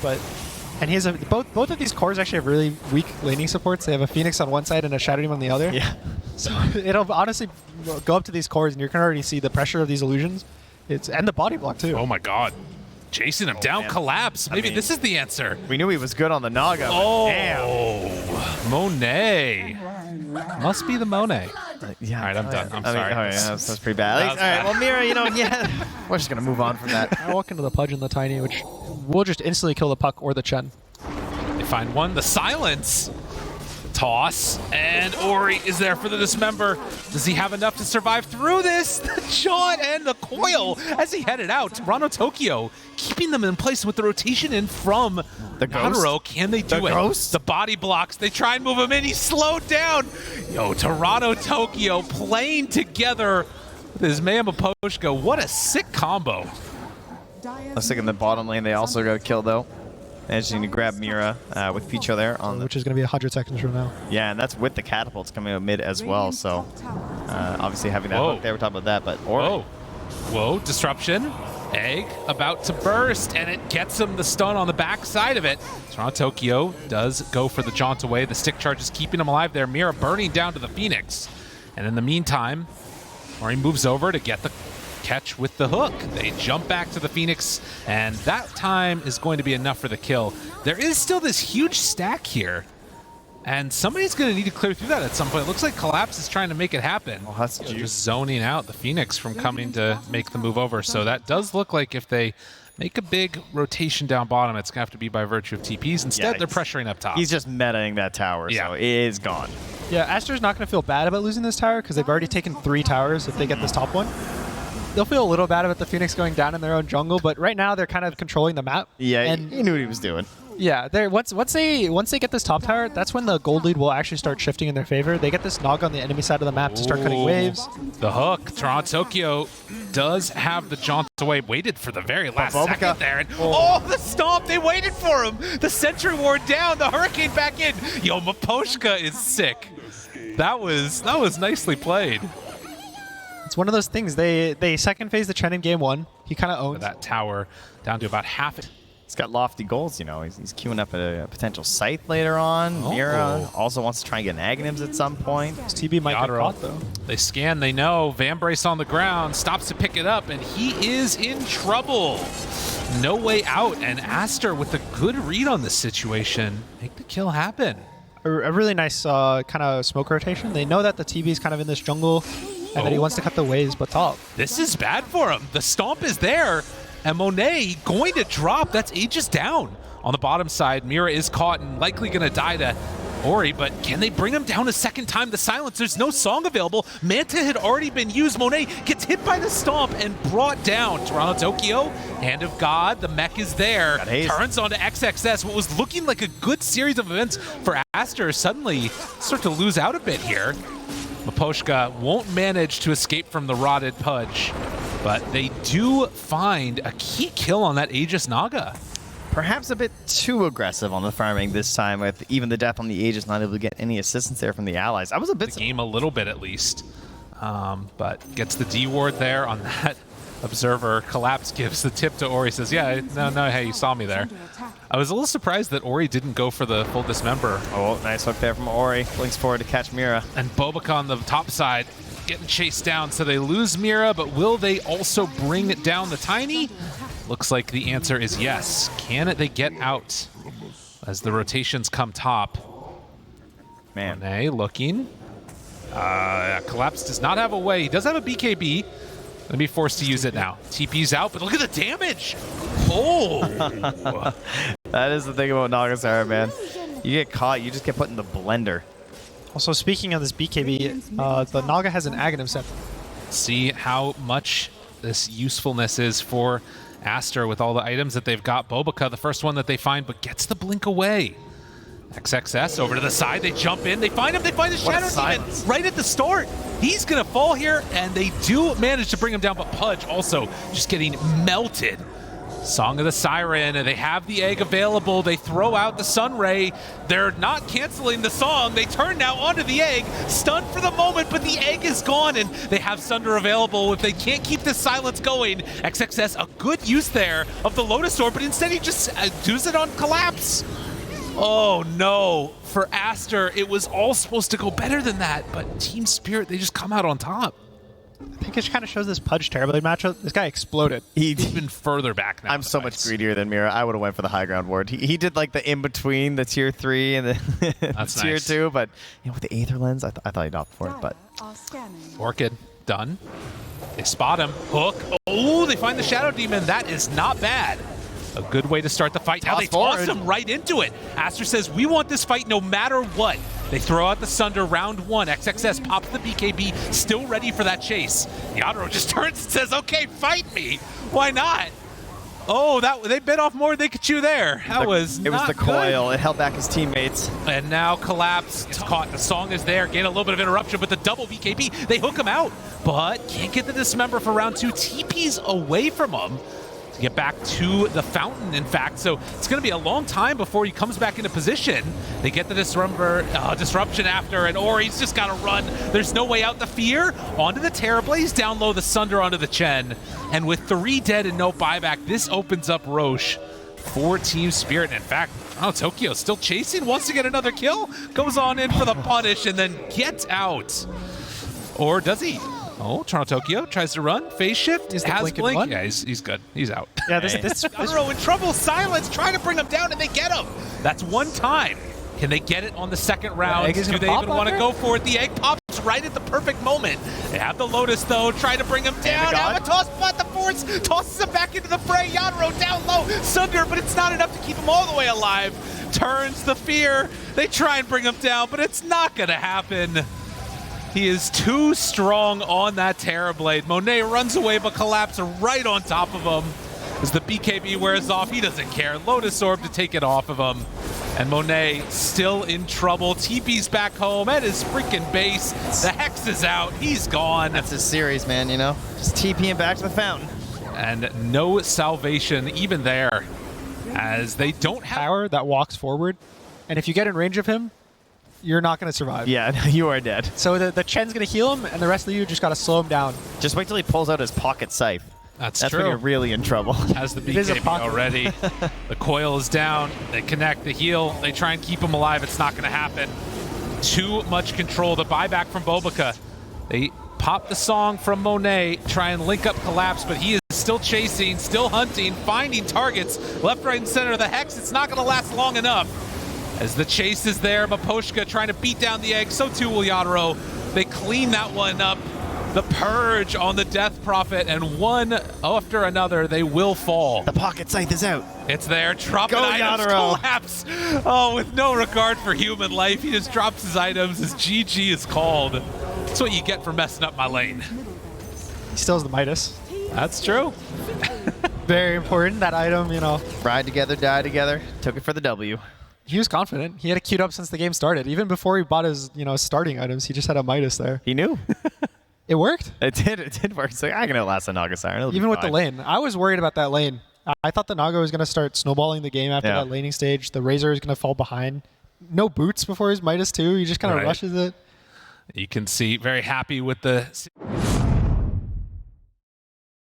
but and he has both of these cores actually have really weak laning supports. They have a Phoenix on one side and a Shadow Demon on the other. Yeah. So it'll honestly go up to these cores, and you can already see the pressure of these illusions. And the body block too. Oh my god. Chasing him down, man. collapse. Maybe this is the answer. We knew he was good on the Naga. Oh, damn. Monet. Must be the Monet. Yeah. All right, I'm done. I'm sorry. Oh, yeah, that's pretty bad. That All was right, bad. well, Mira, you know, yeah, we're just gonna move on from that. I walk into the Pudge and the Tiny, which will just instantly kill the Puck or the Chen. They find one. The silence. Toss. And Ori is there for the dismember. Does he have enough to survive through this? The jaunt and the coil as he headed out. Toronto Tokyo keeping them in place with the rotation in from The Ghost? Nanaro. Can they do The it? Ghost? The body blocks. They try and move him in. He's slowed down. Yo, Toronto Tokyo playing together with his man Maposhka. What a sick combo. Let's stick in the bottom lane. They also got a kill though. Managing to grab Mira with Picho there on the, Which is going to be 100 seconds from now. yeah, and that's with the catapults coming out mid as well. So obviously having that Whoa. hook there, we're talking about that. But Ori, Whoa. Whoa, disruption. Egg about to burst, and it gets him the stun on the back side of it. Toronto Tokyo does go for the jaunt away. The stick charge is keeping him alive there. Mira burning down to the Phoenix. And in the meantime, Ori moves over to get the catch with the hook. They jump back to the Phoenix, and that time is going to be enough for the kill. There is still this huge stack here, and somebody's going to need to clear through that at some point. It looks like Collapse is trying to make it happen. Oh, that's They're juice. just zoning out the Phoenix from coming to make the move over. So that does look like if they make a big rotation down bottom, it's going to have to be by virtue of TPs. Instead, they're pressuring up top. he's just metaing that tower, Yeah. so it is gone. Yeah, Aster's not going to feel bad about losing this tower because they've already taken 3 towers if they get this top one. They'll feel a little bad about the Phoenix going down in their own jungle, but right now they're kind of controlling the map. Yeah, and he knew what he was doing. yeah, they're once they get this top tower, that's when the gold lead will actually start shifting in their favor. They get this Naga on the enemy side of the map to start cutting Ooh. waves. The hook. Toronto Tokyo does have the jaunt away. Waited for the very last Bobica. second there. And, oh, the stomp. They waited for him. The sentry ward down. The hurricane back in. Yo, Maposhka is sick. That was nicely played. It's one of those things. They second phase the Chen in game 1. He kind of owns That tower down to about half it. He's got lofty goals, you know. He's queuing up a potential scythe later on. Oh. Mira also wants to try and get an Aghanims at some point. TB might get Yadro. caught though. They scan, they know. Vambrace on the ground, stops to pick it up, and he is in trouble. No way out, and Aster with a good read on this situation. Make the kill happen. A really nice kind of smoke rotation. They know that the TB is kind of in this jungle and that he wants to cut the waves, but top. This is bad for him. The stomp is there, and Monet going to drop. That's Aegis down. On the bottom side, Mira is caught and likely going to die to Ori, but can they bring him down a second time? The silence, there's no song available. Manta had already been used. Monet gets hit by the stomp and brought down. Toronto Tokyo, Hand of God, the mech is there. Got haste. Turns onto XXS. What was looking like a good series of events for Aster suddenly start to lose out a bit here. Maposhka won't manage to escape from the rotted Pudge, but they do find a key kill on that Aegis Naga. Perhaps a bit too aggressive on the farming this time, with even the death on the Aegis not able to get any assistance there from the allies. I was a bit... Game a little bit at least, but gets the D ward there on that observer. Collapse gives the tip to Ori, says, yeah, no, hey, you saw me there. I was a little surprised that Ori didn't go for the full dismember. Oh, nice hook there from Ori. Links forward to catch Mira. And Bobica on the top side getting chased down, so they lose Mira, but will they also bring down the Tiny? Looks like the answer is yes. Can they get out as the rotations come top? Man. Monet looking. Collapse does not have a way. He does have a BKB. Gonna be forced to use it now. TP's out, but look at the damage. Oh! That is the thing about Nagasara, man. You get caught, you just get put in the blender. Also, speaking of this BKB, the Naga has an Aghanim set. See how much this usefulness is for Aster with all the items that they've got. Bobica, the first one that they find, but gets the blink away. XXS over to the side. They jump in. They find him. They find the Shadow Demon right at the start. He's going to fall here, and they do manage to bring him down, but Pudge also just getting melted Song of the Siren, they have the egg available, they throw out the Sun Ray, they're not canceling the song, they turn now onto the egg, stunned for the moment, but the egg is gone, and they have Sunder available. If they can't keep this silence going, XXS, a good use there of the Lotus Orb, but instead he just does it on Collapse. Oh no, for Aster, it was all supposed to go better than that, but Team Spirit, they just come out on top. I think it kind of shows this Pudge Terrorblade matchup. This guy exploded. He's even further back now. I'm so much greedier than Mira. I would have went for the high ground ward. He did like the in-between, the tier 3 and the tier 2, but with the Aether Lens, I thought he'd opt for it, but... Orchid, done. They spot him. Hook. Oh, they find the Shadow Demon. That is not bad. A good way to start the fight. Now they toss him right into it. Aster says, we want this fight no matter what. They throw out the Sunder, round 1. XXS pops the BKB, still ready for that chase. Yadro just turns and says, okay, fight me. Why not? Oh, they bit off more than they could chew there. It was the coil. It held back his teammates. And now Collapse is caught. The song is there. Gain a little bit of interruption, but the double BKB, they hook him out. But can't get the Dismember for round 2. TP's away from him. To get back to the fountain, in fact. So it's going to be a long time before he comes back into position. They get the disruption after, and Ori's just got to run. There's no way out. The fear onto the Terrorblaze, down low the Sunder onto the Chen. And with 3 dead and no buyback, this opens up Roche for Team Spirit. And in fact, Tokyo still chasing, wants to get another kill, goes on in for the punish, and then gets out. Or does he? Oh, Toronto Tokyo tries to run. Phase shift. Has blink. Yeah, he's good. He's out. Yeah, this Yadro in trouble. Silence trying to bring him down, and they get him. That's one time. Can they get it on the second round? Do they even want to go for it? The egg pops right at the perfect moment. They have the Lotus, though, trying to bring him down. Avatos, but the Force tosses him back into the fray. Yadro down low. Sunder, but it's not enough to keep him all the way alive. Turns the fear. They try and bring him down, but it's not going to happen. He is too strong on that Terrorblade. Monet runs away, but Collapse right on top of him. As the BKB wears off, he doesn't care. Lotus Orb to take it off of him. And Monet still in trouble. TP's back home at his freaking base. The Hex is out. He's gone. That's his series, man, you know? Just TPing back to the fountain. And no salvation even there, as they don't have power that walks forward. And if you get in range of him, you're not going to survive. Yeah, you are dead. So the Chen's going to heal him, and the rest of you just got to slow him down. Just wait till he pulls out his pocket scythe. That's true. When you're really in trouble. Has the BKB already. The coil is down. They connect the heal. They try and keep him alive. It's not going to happen. Too much control. The buyback from Bobica. They pop the song from Monet, try and link up Collapse, but he is still chasing, still hunting, finding targets. Left, right, and center. The Hex, it's not going to last long enough. As the chase is there, Maposhka trying to beat down the egg, so too will Yadro. They clean that one up. The Purge on the Death Prophet, and one after another, they will fall. The pocket scythe is out. It's there, dropping items, Yadro. Collapse. Oh, with no regard for human life, he just drops his items as GG is called. That's what you get for messing up my lane. He still has the Midas. That's true. Very important, that item, you know. Ride together, die together. Took it for the W. He was confident. He had it queued up since the game started. Even before he bought his, starting items, he just had a Midas there. He knew. It worked? It did work. So I'm going to last a Naga Siren. Even with the lane. I was worried about that lane. I thought the Naga was going to start snowballing the game after that laning stage. The Razor is going to fall behind. No boots before his Midas too. He just kind of rushes it. You can see very happy with the